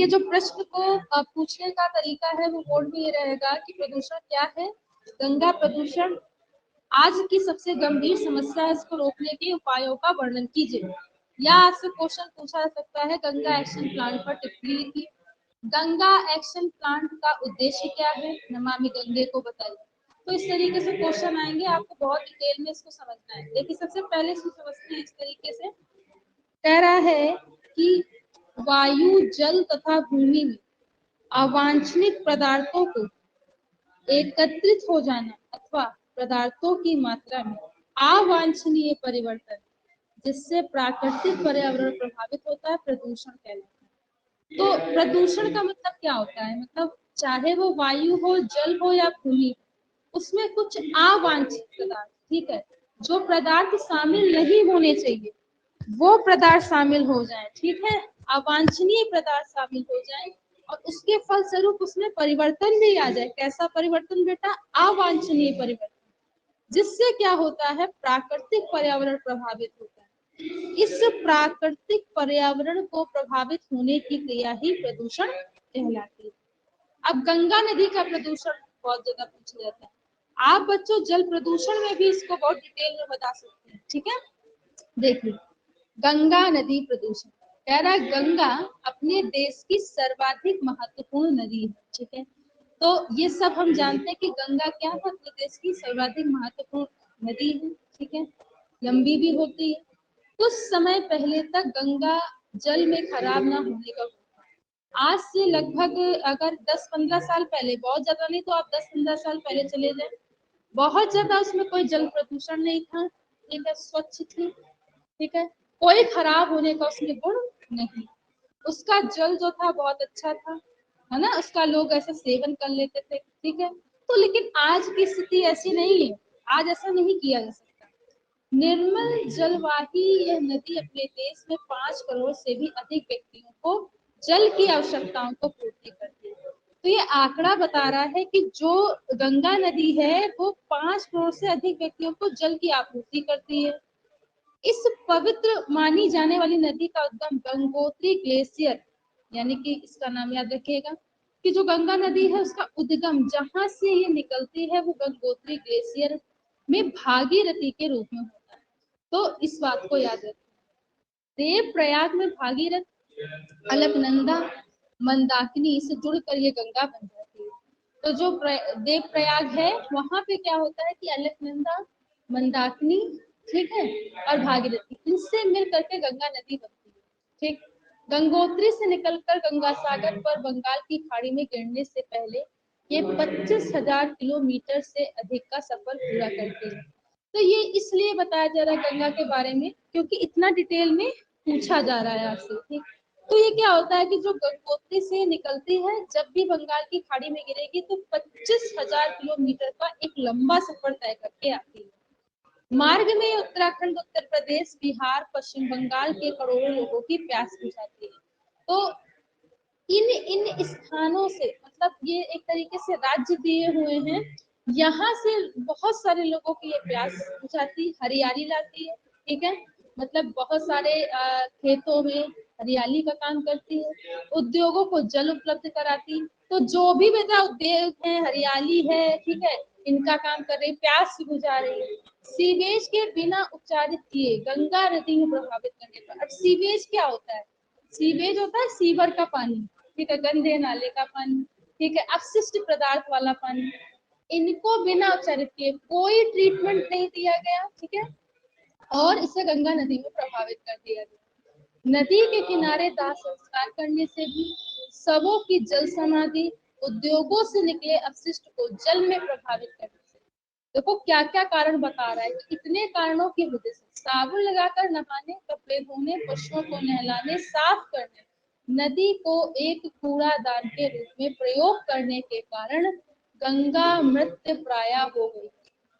देखिए जो प्रश्न को पूछने का तरीका है वो बोर्ड में ये रहेगा कि प्रदूषण क्या है, गंगा प्रदूषण आज की सबसे गंभीर समस्या है, इसको रोकने के उपायों का वर्णन कीजिए। या आपसे क्वेश्चन पूछा जा सकता है गंगा एक्शन प्लान पर टिप्पणी लिखिए। गंगा एक्शन प्लान का उद्देश्य क्या है, नमामि गंगे को बताइए। तो इस तरीके से क्वेश्चन आएंगे, आपको बहुत डिटेल में इसको समझना है। देखिए सबसे पहले इसको समझते हैं इस तरीके से। कह रहा है कि वायु, जल तथा भूमि में अवांछनित पदार्थों को एकत्रित हो जाना अथवा पदार्थों की मात्रा में अवांछनीय परिवर्तन जिससे प्राकृतिक पर्यावरण प्रभावित होता है, प्रदूषण कहलाता है। तो प्रदूषण का मतलब क्या होता है, मतलब चाहे वो वायु हो, जल हो या भूमि, उसमें कुछ अवांछित पदार्थ, ठीक है, जो पदार्थ शामिल नहीं होने चाहिए वो पदार्थ शामिल हो जाए, ठीक है, अवांछनीय पदार्थ शामिल हो जाए और उसके फलस्वरूप उसमें परिवर्तन भी आ जाए। कैसा परिवर्तन बेटा, अवांछनीय परिवर्तन, जिससे क्या होता है, प्राकृतिक पर्यावरण प्रभावित होता है। इस प्राकृतिक पर्यावरण को प्रभावित होने की क्रिया ही प्रदूषण कहलाती है। अब गंगा नदी का प्रदूषण बहुत ज्यादा पूछा जाता है। आप बच्चों जल प्रदूषण में भी इसको बहुत डिटेल में बता सकते हैं, ठीक है। देखिए गंगा नदी प्रदूषण कह रहा है, गंगा अपने देश की सर्वाधिक महत्वपूर्ण नदी है, ठीक है। तो ये सब हम जानते हैं कि गंगा क्या है, अपने देश की सर्वाधिक महत्वपूर्ण नदी है, ठीक है, लंबी भी होती है। कुछ समय पहले तक गंगा जल में खराब ना होने का, आज से लगभग अगर 10-15 साल पहले, बहुत ज्यादा नहीं तो आप 10-15 साल पहले चले जाए, बहुत ज्यादा उसमें कोई जल प्रदूषण नहीं था, ठीक है, स्वच्छ थी, ठीक है, कोई खराब होने का उसमें गुण नहीं, उसका जल जो था बहुत अच्छा था, है ना, उसका लोग ऐसा सेवन कर लेते थे, ठीक है। तो लेकिन आज की स्थिति ऐसी नहीं है, आज ऐसा नहीं किया जा सकता। निर्मल जलवाही यह नदी अपने देश में 5 करोड़ से भी अधिक व्यक्तियों को जल की आवश्यकताओं को पूर्ति करती है। तो ये आंकड़ा बता रहा है कि जो गंगा नदी है वो 5 करोड़ से अधिक व्यक्तियों को जल की आपूर्ति करती है। इस पवित्र मानी जाने वाली नदी का उद्गम गंगोत्री ग्लेशियर, यानी कि इसका नाम याद रखिएगा कि जो गंगा नदी है उसका उद्गम जहां से ये निकलती है वो गंगोत्री ग्लेशियर में भागीरथी के रूप में होता है। तो इस बात को याद रखें। देव प्रयाग में भागीरथ, अलकनंदा, मंदाकिनी से जुड़कर ये गंगा बन जाती है। तो जो देव प्रयाग है वहां पे क्या होता है कि अलकनंदा, मंदाकिनी, ठीक है, और भागीरथी, इनसे मिल करके गंगा नदी बनती है, ठीक। गंगोत्री से निकलकर गंगा सागर पर बंगाल की खाड़ी में गिरने से पहले ये 25,000 किलोमीटर से अधिक का सफर पूरा करती है। तो ये इसलिए बताया जा रहा है गंगा के बारे में क्योंकि इतना डिटेल में पूछा जा रहा है आपसे, ठीक। तो ये क्या होता है कि जो गंगोत्री से निकलती है जब भी बंगाल की खाड़ी में गिरेगी तो 25,000 किलोमीटर का एक लंबा सफर तय करके आती है। मार्ग में उत्तराखंड, उत्तर प्रदेश, बिहार, पश्चिम बंगाल के करोड़ों लोगों की प्यास बुझाती है। तो इन स्थानों से, मतलब ये एक तरीके से राज्य दिए हुए हैं, यहाँ से बहुत सारे लोगों की ये प्यास बुझाती, हरियाली लाती है, ठीक है, मतलब बहुत सारे खेतों में हरियाली का काम करती है, उद्योगों को जल उपलब्ध कराती। तो जो भी बेटा उद्योग है, हरियाली है, ठीक है, इनका काम कर रही, प्यास बुझा रही है। सीवेज के बिना उपचारित किए गंगा नदी में प्रभावित करने पर। अब सीवेज क्या होता है, सीवेज होता है सीवर का पानी, ठीक है, गंदे नाले का पानी, ठीक है, अपशिष्ट पदार्थ वाला पानी, इनको बिना उपचारित किए कोई ट्रीटमेंट नहीं दिया गया, ठीक है, और इसे गंगा नदी में प्रभावित कर दिया गया। नदी के किनारे दाह संस्कार करने से भी, शवों की जल समाधि, उद्योगों से निकले अपशिष्ट को जल में प्रभावित करने से, देखो क्या क्या कारण बता रहा है कि इतने कारणों की वजह से, साबुन लगाकर नहाने, कपड़े धोने, पशुओं को नहलाने, साफ करने, नदी को एक कूड़ादान के रूप में प्रयोग करने के कारण गंगा मृत्यु प्राय हो गई।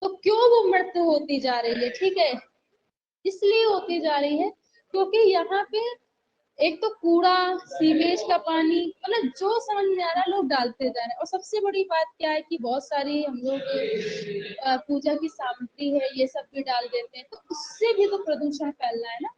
तो क्यों वो मृत्यु होती जा रही है, ठीक है, इसलिए होती जा रही है क्योंकि यहाँ पे एक तो कूड़ा, सीवेज का पानी, मतलब जो समझ में आ रहा है लोग डालते जा रहे हैं। और सबसे बड़ी बात क्या है कि बहुत सारी हम लोग पूजा की सामग्री है ये सब भी डाल देते हैं, तो उससे भी तो प्रदूषण फैल रहा है ना।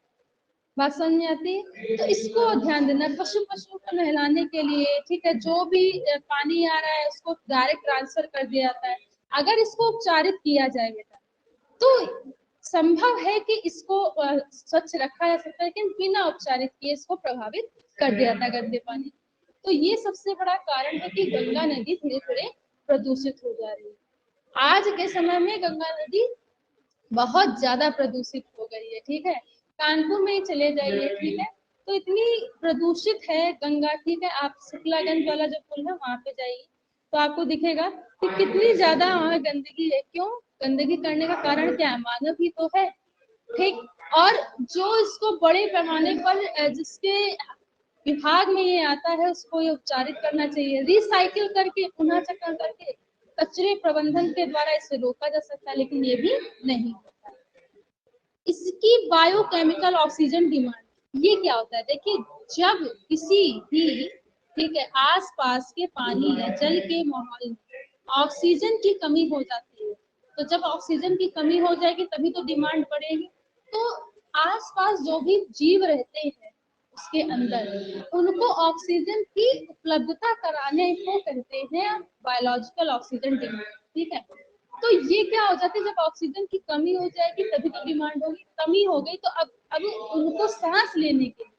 बात समझ में आती है? तो इसको ध्यान देना। पशु को नहलाने के लिए, ठीक है, जो भी पानी आ रहा है उसको डायरेक्ट ट्रांसफर कर दिया जाता है। अगर इसको उपचारित किया जाए बेटा, तो संभव है कि इसको स्वच्छ रखा जा सकता है, लेकिन बिना उपचारित किए इसको प्रभावित कर दिया जाता है गंदे पानी। तो ये सबसे बड़ा कारण है कि गंगा नदी धीरे धीरे प्रदूषित हो जा रही है। आज के समय में गंगा नदी बहुत ज्यादा प्रदूषित हो गई है, ठीक है। कानपुर में ही चले जाइए, ठीक है, तो इतनी प्रदूषित है गंगा, ठीक है। आप शुक्लागंज वाला जो पुल है वहां पे जाइए तो आपको दिखेगा कि कितनी ज्यादा वहां गंदगी है। क्यों गंदगी करने का कारण क्या है? मानव ही तो है, ठीक। और जो इसको बड़े पैमाने पर जिसके विभाग में ये आता है उसको ये उपचारित करना चाहिए, रिसाइकिल करके पुनः चक्रण करके कचरे प्रबंधन के द्वारा इसे रोका जा सकता है, लेकिन ये भी नहीं होता। इसकी बायोकेमिकल ऑक्सीजन डिमांड, ये क्या होता है? देखिए, जब किसी भी, ठीक है, आसपास के पानी या जल के माहौल में ऑक्सीजन की कमी हो जाती है, तो जब ऑक्सीजन की कमी हो जाएगी तभी तो डिमांड बढ़ेगी। तो आसपास जो भी जीव रहते हैं उसके अंदर, उनको ऑक्सीजन की उपलब्धता कराने को कहते हैं बायोलॉजिकल ऑक्सीजन डिमांड, ठीक है। तो ये क्या हो जाता है, जब ऑक्सीजन की कमी हो जाएगी तभी तो डिमांड होगी। कमी हो गई तो अब उनको सांस लेने के लिए,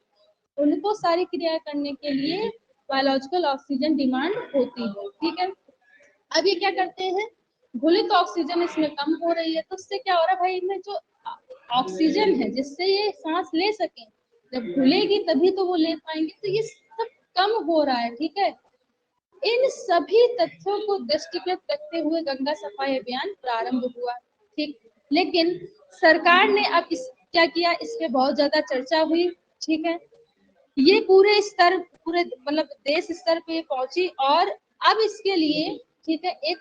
उनको सारी क्रिया करने के लिए बायोलॉजिकल ऑक्सीजन डिमांड होती है, ठीक है। अब ये क्या करते हैं, घुलित ऑक्सीजन इसमें कम हो रही है, तो उससे क्या हो रहा है भाई, इनमें जो ऑक्सीजन है जिससे ये सांस ले सके, जब घुलेगी तभी तो वो ले पाएंगे, तो ये सब कम हो रहा है, ठीक है। इन सभी तथ्यों को दृष्टिगत रखते हुए गंगा सफाई अभियान प्रारंभ हुआ, ठीक। लेकिन सरकार ने अब इस क्या किया, इस पे बहुत ज्यादा चर्चा हुई, ठीक है। ये पूरे मतलब देश स्तर पे पहुंची, और अब इसके लिए, ठीक है, एक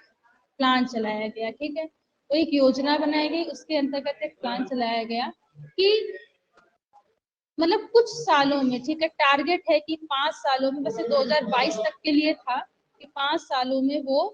प्लान चलाया गया, ठीक है। तो एक योजना बनाई गई, उसके अंतर्गत एक प्लान चलाया गया कि मतलब कुछ सालों में, ठीक है, टारगेट है कि 5 सालों में, वैसे 2022 तक के लिए था कि 5 सालों में वो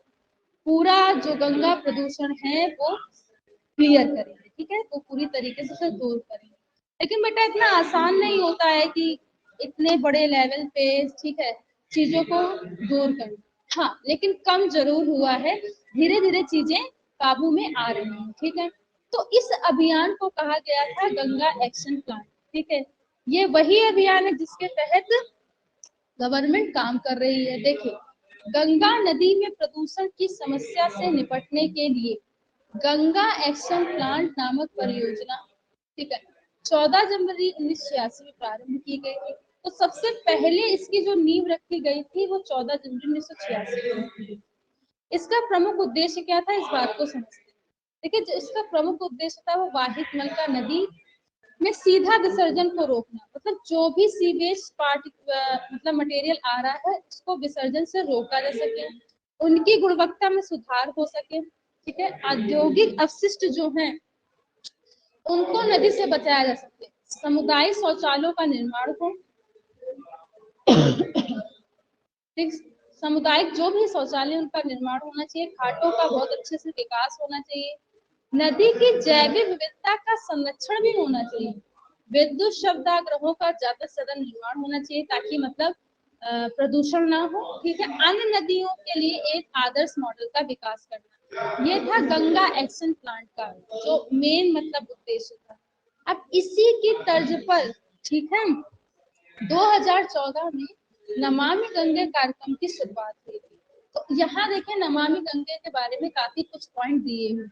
पूरा जो गंगा प्रदूषण है वो क्लियर करेंगे, ठीक है, वो पूरी तरीके से उसे दूर करेंगे। लेकिन बेटा इतना आसान नहीं होता है कि इतने बड़े लेवल पे, ठीक है, चीजों को दूर करना। हाँ, लेकिन कम जरूर हुआ है, धीरे धीरे चीजें काबू में आ रही हैं, ठीक है। तो इस अभियान को कहा गया था गंगा एक्शन प्लान, ठीक है। ये वही अभियान है जिसके तहत गवर्नमेंट काम कर रही है। देखिए, गंगा नदी में प्रदूषण की समस्या से निपटने के लिए गंगा एक्शन प्लान नामक परियोजना, ठीक है, 14 जनवरी 1986 में प्रारंभ की गई थी। तो सबसे पहले इसकी जो नींव रखी गई थी वो 14 जनवरी 1986 में। इसका प्रमुख उद्देश्य क्या था, इस बात को समझते हैं। देखिए, जो इसका प्रमुख उद्देश्य था वो वाहित नलका नदी में सीधा विसर्जन को रोकना, मतलब जो भी सीवेज मतलब मटेरियल आ रहा है उसको विसर्जन से रोका जा सके, उनकी गुणवत्ता में सुधार हो सके, ठीक है। औद्योगिक अपशिष्ट जो हैं उनको नदी से बचाया जा सके, सामुदायिक शौचालयों का निर्माण हो, ठीक, सामुदायिक जो भी शौचालय उनका निर्माण होना चाहिए, घाटों का बहुत अच्छे से विकास होना चाहिए, नदी की जैविक विविधता का संरक्षण भी होना चाहिए, विद्युत शवदाह का ज्यादा से ज्यादा निर्माण होना चाहिए ताकि मतलब प्रदूषण ना हो, ठीक है। अन्य नदियों के लिए एक आदर्श मॉडल का विकास करना, ये था गंगा एक्शन प्लान का जो मेन मतलब उद्देश्य था। अब इसी की तर्ज पर, ठीक है, 2014 में नमामि गंगे कार्यक्रम की शुरुआत हुई थी। तो यहाँ देखें, नमामि गंगे के बारे में काफी कुछ पॉइंट दिए हुए।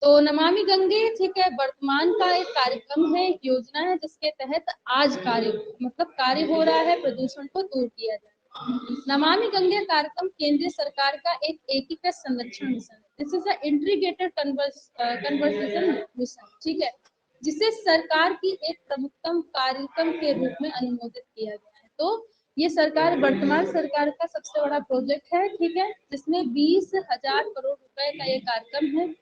तो नमामि गंगे, ठीक है, वर्तमान का एक कार्यक्रम है, एक योजना है जिसके तहत आज कार्य हो रहा है, प्रदूषण को दूर किया जाए। नमामि गंगे कार्यक्रम केंद्रीय सरकार का एक एकीकृत संरक्षण mission, this is integrated conversation mission, ठीक है, जिसे सरकार की एक प्रमुखतम कार्यक्रम के रूप में अनुमोदित किया गया है। तो ये वर्तमान सरकार का सबसे बड़ा प्रोजेक्ट है, ठीक है, जिसमें 20,000 करोड़ रुपए का ये कार्यक्रम है,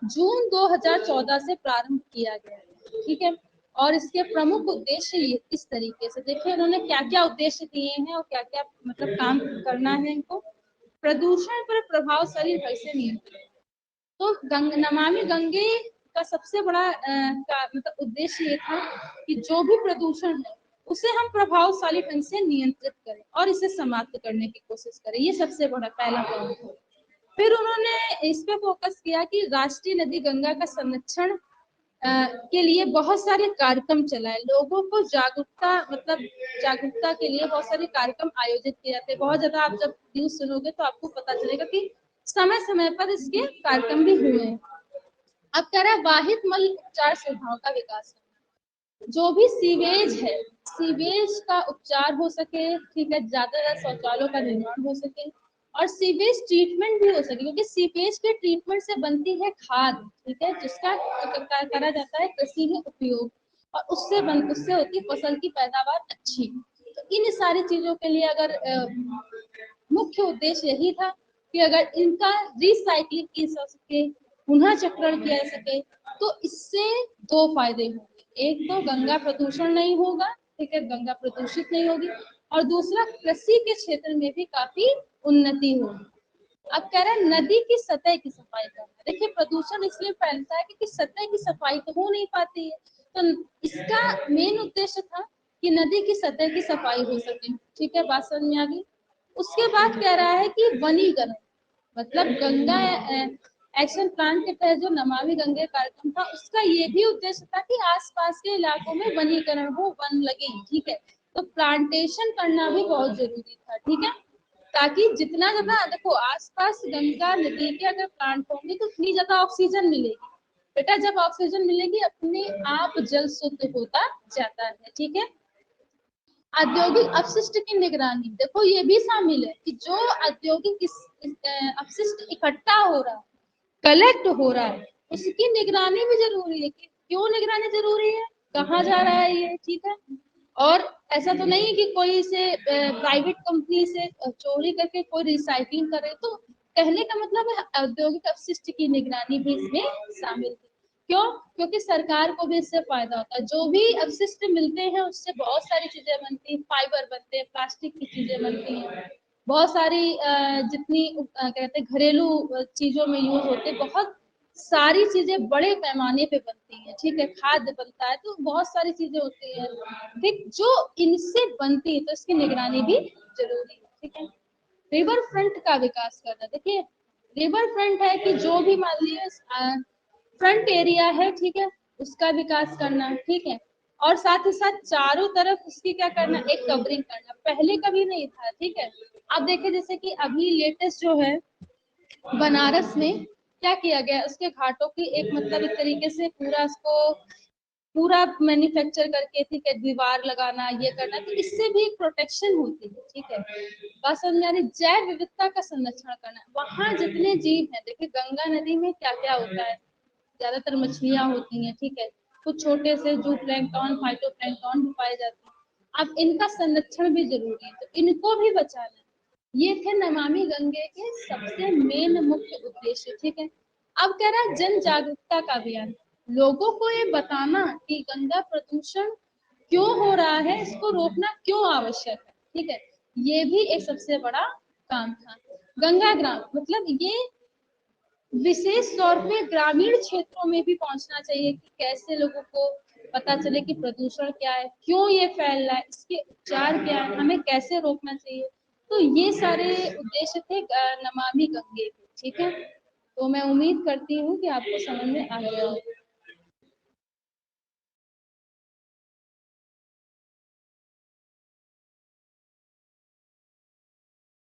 जून 2014 से प्रारंभ किया गया है, ठीक है। और इसके प्रमुख उद्देश्य ये इस तरीके से, देखिए इन्होंने क्या क्या उद्देश्य दिए हैं और क्या क्या मतलब काम करना है इनको। प्रदूषण पर प्रभावशाली ढंग से नियंत्रण, तो नमामि गंगे का सबसे बड़ा मतलब उद्देश्य ये था कि जो भी प्रदूषण है उसे हम प्रभावशाली ढंग से नियंत्रित करें और इसे समाप्त करने की कोशिश करें। ये सबसे बड़ा पहला पॉइंट है। फिर उन्होंने इस पे फोकस किया कि राष्ट्रीय नदी गंगा का संरक्षण के लिए बहुत सारे कार्यक्रम चलाए, लोगों को जागरूकता के लिए बहुत सारे कार्यक्रम आयोजित किए जाते हैं। बहुत ज्यादा आप जब न्यूज सुनोगे तो आपको पता चलेगा कि समय समय पर इसके कार्यक्रम भी हुए हैं। अब कह रहा है वाहित मल उपचार सुविधाओं का विकास करना, जो भी सीवेज है सीवेज का उपचार हो सके, ठीक है, ज्यादा शौचालयों का निर्माण हो सके और सीवेज ट्रीटमेंट भी हो सके, क्योंकि सीवेज के ट्रीटमेंट से बनती है खाद, ठीक है, जिसका करा जाता है कृषि में उपयोग और उससे होती है फसल की पैदावार अच्छी। तो इन सारी चीजों के लिए अगर मुख्य उद्देश्य यही था कि अगर इनका रिसाइकलिंग की जा सके, पुनः चक्रण किया जा सके, तो इससे दो फायदे होंगे। एक तो गंगा प्रदूषण नहीं होगा, ठीक है, गंगा प्रदूषित नहीं होगी, और दूसरा कृषि के क्षेत्र में भी काफी उन्नति होगी। अब कह रहे हैं नदी की सतह की सफाई करना। देखिए प्रदूषण इसलिए फैलता है क्योंकि सतह की सफाई तो हो नहीं पाती है, तो इसका मेन उद्देश्य था कि नदी की सतह की सफाई हो सके, ठीक है, बात समझ में आ गई। उसके बाद कह रहा है कि वनीकरण, मतलब गंगा एक्शन प्लान के तहत जो नमामि गंगे कार्यक्रम था उसका ये भी उद्देश्य था कि आसपास के इलाकों में वनीकरण हो, वन लगे, ठीक है, तो प्लांटेशन करना भी बहुत जरूरी था, ठीक है, ताकि जितना ज्यादा देखो आसपास गंगा नदी के अगर प्लांट होंगे तो उतनी ज्यादा ऑक्सीजन मिलेगी। बेटा जब ऑक्सीजन मिलेगी अपने आप जल शुद्ध होता जाता है, ठीक है। औद्योगिक अपशिष्ट की निगरानी, देखो ये भी शामिल है कि जो औद्योगिक अपशिष्ट इकट्ठा हो रहा है, कलेक्ट हो रहा है, उसकी निगरानी भी जरूरी है। कि क्यों निगरानी जरूरी है, कहाँ जा रहा है ये, ठीक है। और ऐसा तो नहीं है कि कोई इसे प्राइवेट कंपनी से चोरी करके कोई रिसाइकलिंग करे, तो कहने का मतलब है औद्योगिक अपशिष्ट की निगरानी भी इसमें शामिल है। क्यों? क्योंकि सरकार को भी इससे फायदा होता है। जो भी अपशिष्ट मिलते हैं उससे बहुत सारी चीजें बनती हैं, फाइबर बनते हैं, प्लास्टिक की चीजें बनती हैं, बहुत सारी जितनी कहते हैं घरेलू चीजों में यूज होते हैं, बहुत सारी चीजें बड़े पैमाने पे बनती हैं, ठीक है, खाद्य बनता है, तो बहुत सारी चीजें होती है, ठीक, जो इनसे बनती है, तो इसकी निगरानी भी जरूरी है, ठीक है। रिवर फ्रंट का विकास करना, देखिए रिवर फ्रंट है कि जो भी मान लीजिए फ्रंट एरिया है, ठीक है, उसका विकास करना, ठीक है, और साथ ही साथ चारों तरफ उसकी क्या करना, एक कवरिंग करना, पहले कभी नहीं था, ठीक है। अब देखिए जैसे कि अभी लेटेस्ट जो है बनारस में क्या किया गया, उसके घाटों की एक मतलब एक तरीके से पूरा उसको पूरा मैन्युफैक्चर करके, ठीक है, दीवार लगाना, ये करना, तो इससे भी एक प्रोटेक्शन होती है, ठीक है। बात समझ में आ रही। जैव विविधता का संरक्षण करना, वहाँ जितने जीव हैं, देखिए गंगा नदी में क्या क्या होता है, ज्यादातर मछलियां होती हैं, ठीक है, कुछ छोटे से जू प्लैंक्टन, फाइटोप्लैंक्टन भी पाए जाते हैं। अब इनका संरक्षण भी जरूरी है, तो इनको भी बचाना, ये थे नमामि गंगे के सबसे मेन मुख्य उद्देश्य, ठीक है। अब कह रहा है जन जागरूकता का अभियान, लोगों को ये बताना कि गंगा प्रदूषण क्यों हो रहा है, इसको रोकना क्यों आवश्यक है, ठीक है, ये भी एक सबसे बड़ा काम था। गंगा ग्राम मतलब ये विशेष तौर पे ग्रामीण क्षेत्रों में भी पहुंचना चाहिए कि कैसे लोगों को पता चले कि प्रदूषण क्या है, क्यों ये फैल रहा है, इसके उपचार क्या है, हमें कैसे रोकना चाहिए। तो ये सारे उद्देश्य थे नमामि गंगे के, ठीक है। तो मैं उम्मीद करती हूँ कि आपको समझ में आ गया हो।